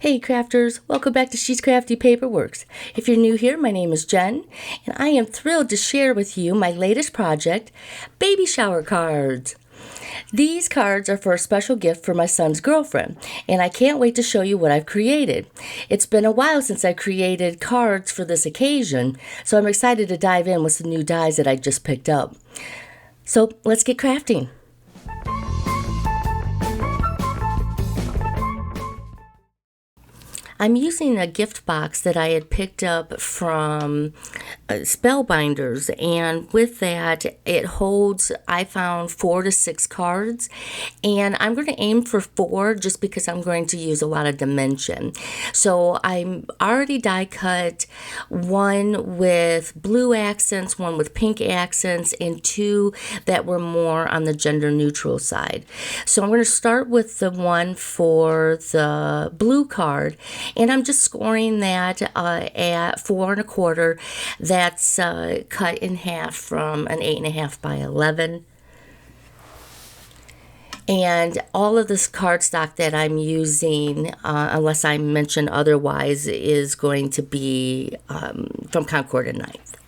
Hey crafters, welcome back to She's Crafty Paperworks. If you're new here, my name is Jen, and I am thrilled to share with you my latest project, baby shower cards. These cards are for a special gift for my son's girlfriend, and I can't wait to show you what I've created. It's been a while since I created cards for this occasion, so I'm excited to dive in with some new dies that I just picked up. So let's get crafting. I'm using a gift box that I had picked up from Spellbinders, and with that it holds, I found 4 to 6 cards, and I'm going to aim for 4 just because I'm going to use a lot of dimension. So I'm already die cut one with blue accents, one with pink accents, and 2 that were more on the gender neutral side. So I'm going to start with the one for the blue card, and I'm just scoring that at 4 1/4. That's cut in half from an 8.5 by 11. And all of this cardstock that I'm using, unless I mention otherwise, is going to be from Concord and Ninth.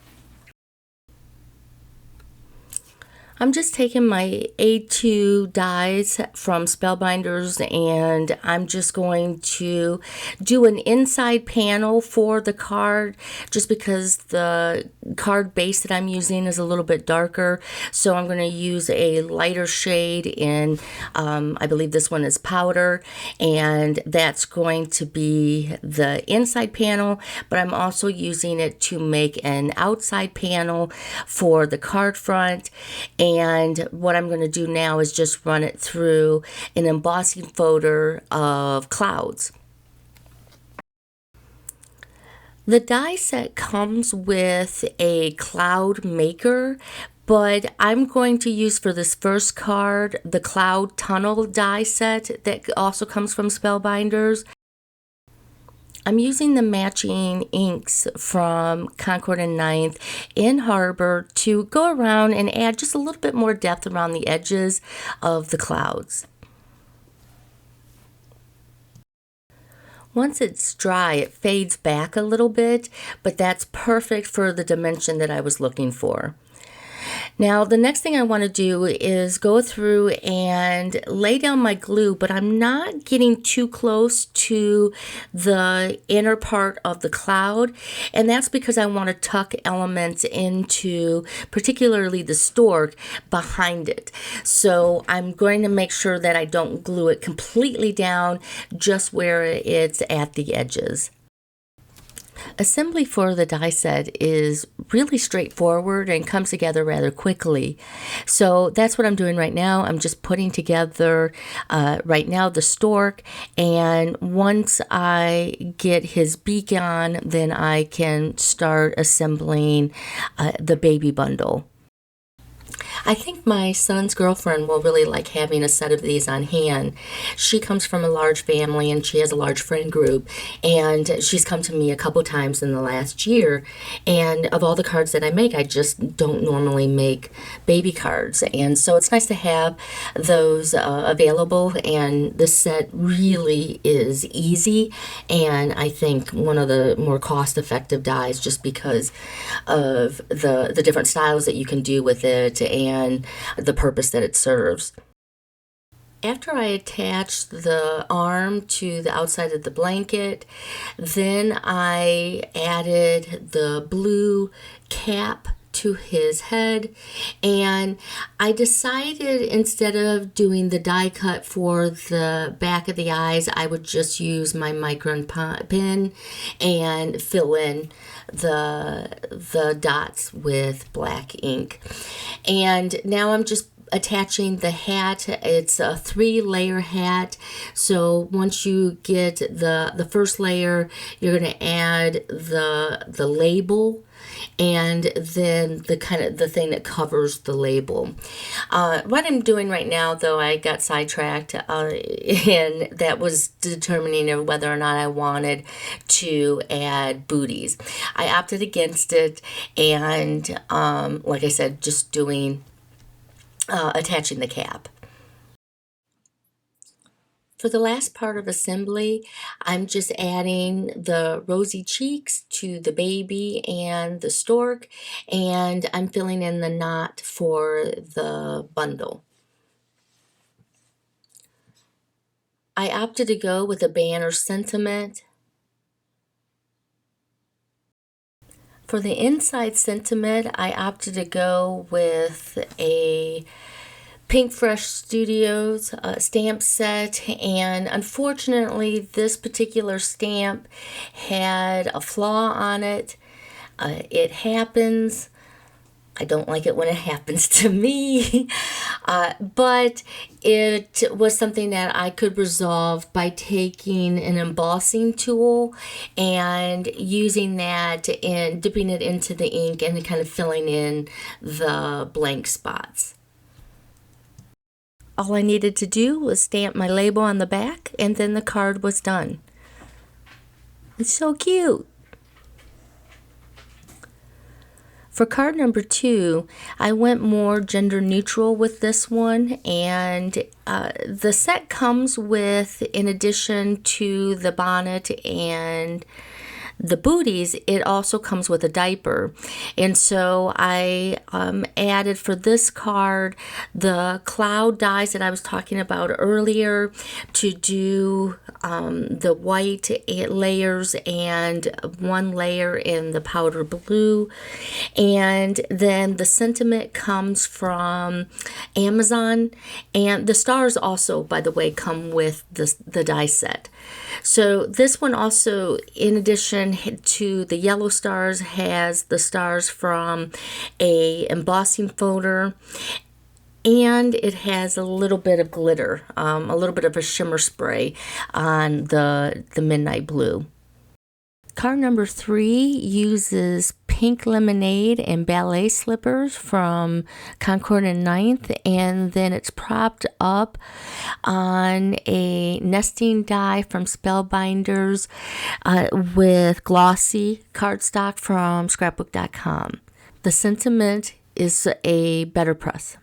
I'm just taking my A2 dies from Spellbinders, and I'm just going to do an inside panel for the card just because the card base that I'm using is a little bit darker. So I'm going to use a lighter shade in, I believe this one is powder, and that's going to be the inside panel, but I'm also using it to make an outside panel for the card front. And what I'm going to do now is just run it through an embossing folder of clouds. The die set comes with a cloud maker, but I'm going to use for this first card the cloud tunnel die set that also comes from Spellbinders. I'm using the matching inks from Concord and Ninth in Harbor to go around and add just a little bit more depth around the edges of the clouds. Once it's dry, it fades back a little bit, but that's perfect for the dimension that I was looking for. Now, the next thing I want to do is go through and lay down my glue, but I'm not getting too close to the inner part of the cloud, and that's because I want to tuck elements into, particularly the stork, behind it. So I'm going to make sure that I don't glue it completely down, just where it's at the edges. Assembly for the die set is really straightforward and comes together rather quickly. So that's what I'm doing right now. I'm just putting together right now the stork, and once I get his beak on, then I can start assembling the baby bundle. I think my son's girlfriend will really like having a set of these on hand. She comes from a large family and she has a large friend group, and she's come to me a couple times in the last year, and of all the cards that I make, I just don't normally make baby cards, and so it's nice to have those available, and this set really is easy, and I think one of the more cost-effective dies just because of the different styles that you can do with it and the purpose that it serves. After I attached the arm to the outside of the blanket, then I added the blue cap to his head, and I decided instead of doing the die cut for the back of the eyes, I would just use my micron pen and fill in the dots with black ink. And now I'm just attaching the hat. It's a 3-layer hat, so once you get the first layer, you're going to add the label, and then the thing that covers the label. What I'm doing right now, though, I got sidetracked, and that was determining whether or not I wanted to add booties. I opted against it, and like I said, just doing attaching the cap. For the last part of assembly, I'm just adding the rosy cheeks to the baby and the stork, and I'm filling in the knot for the bundle. I opted to go with a banner sentiment. For the inside sentiment, I opted to go with a Pink Fresh Studios stamp set, and unfortunately this particular stamp had a flaw on it. It happens. I don't like it when it happens to me, but it was something that I could resolve by taking an embossing tool and using that and dipping it into the ink and kind of filling in the blank spots. All I needed to do was stamp my label on the back, and then the card was done. It's so cute. For card number 2, I went more gender neutral with this one, and the set comes with, in addition to the bonnet and the booties, it also comes with a diaper. And so I added for this card the cloud dies that I was talking about earlier to do the white layers and one layer in the powder blue. And then the sentiment comes from Amazon, and the stars also, by the way, come with the die set. So this one also, in addition to the yellow stars, has the stars from a embossing folder, and it has a little bit of glitter, a little bit of a shimmer spray on the midnight blue. Card number 3 uses pink lemonade and ballet slippers from Concord and Ninth, and then it's propped up on a nesting die from Spellbinders with glossy cardstock from scrapbook.com. The sentiment is a better press.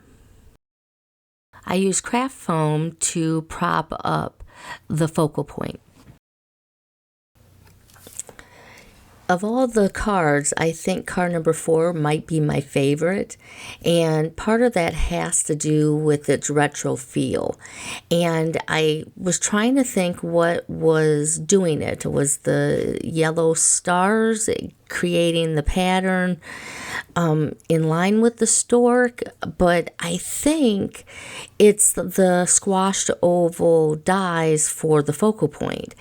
I use craft foam to prop up the focal point. Of all the cards, I think card number 4 might be my favorite, and part of that has to do with its retro feel. And I was trying to think what was doing it. Was the yellow stars creating the pattern in line with the stork? But I think it's the squashed oval dies for the focal point,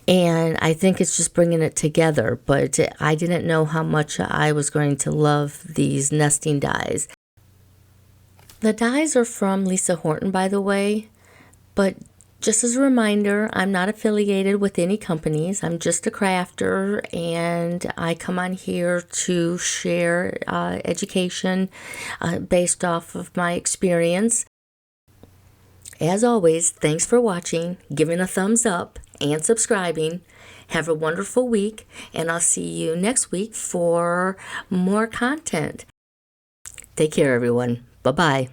and I think it's just bringing it together. But I didn't know how much I was going to love these nesting dies. The dies are from Lisa Horton, by the way, but just as a reminder, I'm not affiliated with any companies. I'm just a crafter, and I come on here to share education based off of my experience. As always, thanks for watching, giving a thumbs up, and subscribing. Have a wonderful week, and I'll see you next week for more content. Take care, everyone. Bye-bye.